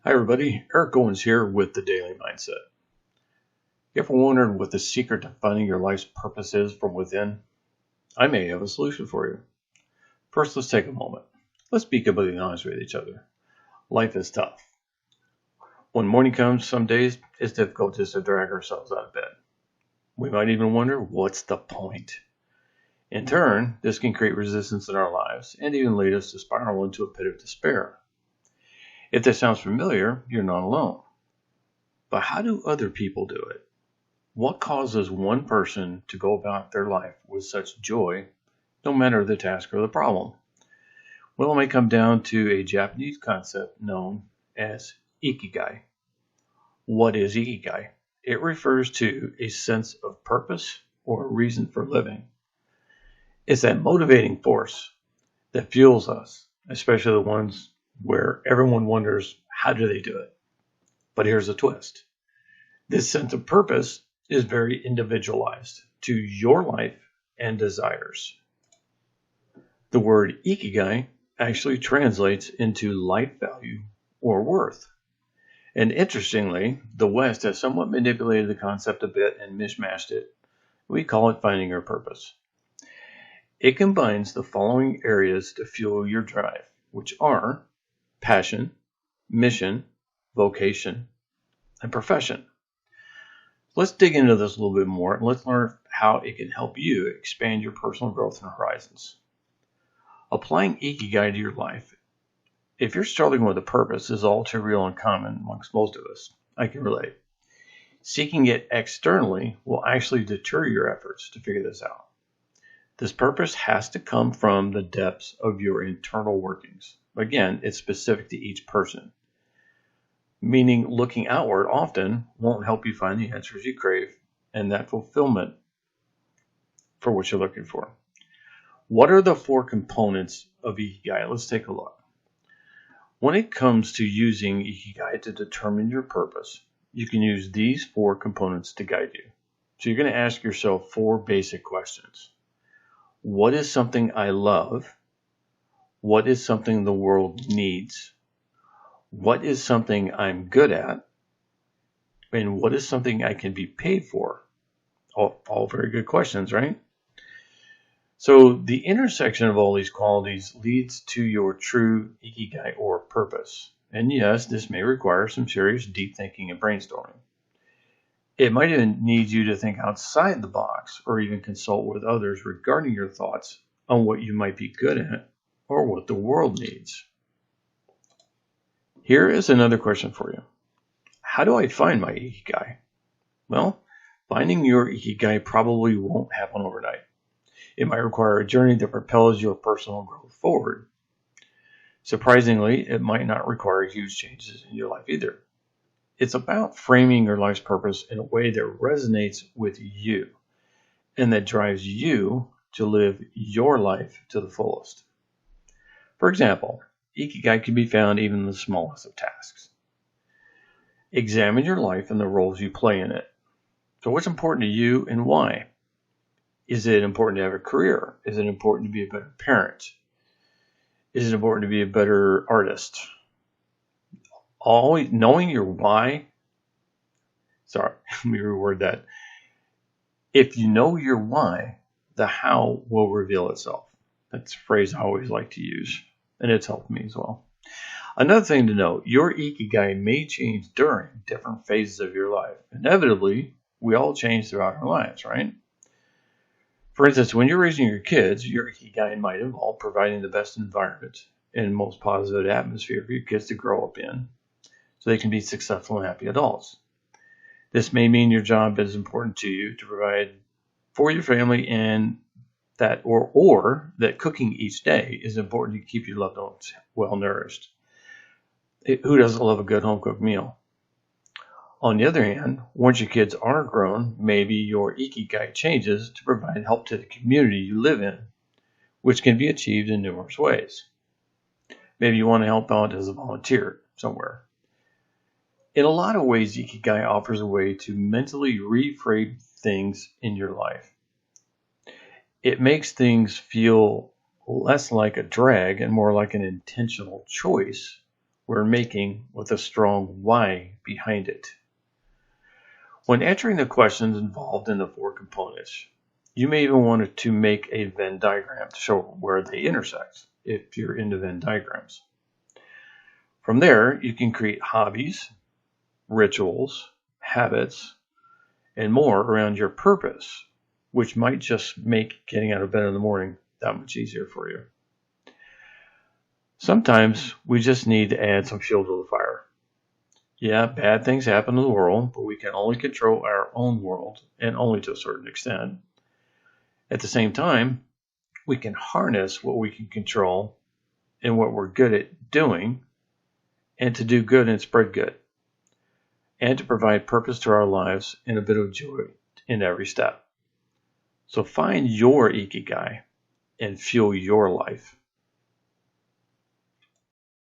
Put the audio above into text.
Hi everybody, Eric Owens here with the Daily Mindset. You ever wondered what the secret to finding your life's purpose is from within? I may have a solution for you. First, let's take a moment. Let's be completely honest with each other. Life is tough. When morning comes, some days it's difficult just to drag ourselves out of bed. We might even wonder, what's the point? In turn, this can create resistance in our lives and even lead us to spiral into a pit of despair. If this sounds familiar, you're not alone. But how do other people do it? What causes one person to go about their life with such joy, no matter the task or the problem? Well, it may come down to a Japanese concept known as Ikigai. What is Ikigai? It refers to a sense of purpose or a reason for living. It's that motivating force that fuels us, especially the ones where everyone wonders, how do they do it? But here's a twist. This sense of purpose is very individualized to your life and desires. The word Ikigai actually translates into life value or worth. And interestingly, the West has somewhat manipulated the concept a bit and mishmashed it. We call it finding your purpose. It combines the following areas to fuel your drive, which are passion, mission, vocation, and profession. Let's dig into this a little bit more and let's learn how it can help you expand your personal growth and horizons. Applying Ikigai to your life. If you're struggling with a purpose, is all too real and common amongst most of us. I can relate. Seeking it externally will actually deter your efforts to figure this out. This purpose has to come from the depths of your internal workings. Again, it's specific to each person. Meaning looking outward often won't help you find the answers you crave and that fulfillment for what you're looking for. What are the 4 components of Ikigai? Let's take a look. When it comes to using Ikigai to determine your purpose, you can use these 4 components to guide you. So you're going to ask yourself 4 basic questions. What is something I love? What is something the world needs? What is something I'm good at? And what is something I can be paid for? All very good questions, right? So the intersection of all these qualities leads to your true Ikigai or purpose. And yes, this may require some serious deep thinking and brainstorming. It might even need you to think outside the box or even consult with others regarding your thoughts on what you might be good at or what the world needs. Here is another question for you. How do I find my Ikigai? Well, finding your Ikigai probably won't happen overnight. It might require a journey that propels your personal growth forward. Surprisingly, it might not require huge changes in your life either. It's about framing your life's purpose in a way that resonates with you and that drives you to live your life to the fullest. For example, Ikigai can be found even in the smallest of tasks. Examine your life and the roles you play in it. So what's important to you and why? Is it important to have a career? Is it important to be a better parent? Is it important to be a better artist? Always knowing your why. Sorry, let me reword that. If you know your why, the how will reveal itself. That's a phrase I always like to use, and it's helped me as well. Another thing to note, your Ikigai may change during different phases of your life. Inevitably, we all change throughout our lives, right? For instance, when you're raising your kids, your Ikigai might involve providing the best environment and most positive atmosphere for your kids to grow up in so they can be successful and happy adults. This may mean your job is important to you to provide for your family and that or that cooking each day is important to keep your loved ones well nourished. Who doesn't love a good home-cooked meal? On the other hand, once your kids are grown, maybe your Ikigai changes to provide help to the community you live in, which can be achieved in numerous ways. Maybe you want to help out as a volunteer somewhere. In a lot of ways, Ikigai offers a way to mentally reframe things in your life. It makes things feel less like a drag and more like an intentional choice we're making with a strong why behind it. When answering the questions involved in the 4 components, you may even want to make a Venn diagram to show where they intersect, if you're into Venn diagrams. From there, you can create hobbies, rituals, habits, and more around your purpose, which might just make getting out of bed in the morning that much easier for you. Sometimes we just need to add some fuel to the fire. Yeah, bad things happen in the world, but we can only control our own world, and only to a certain extent. At the same time, we can harness what we can control and what we're good at doing, and to do good and spread good, and to provide purpose to our lives and a bit of joy in every step. So find your Ikigai and fuel your life.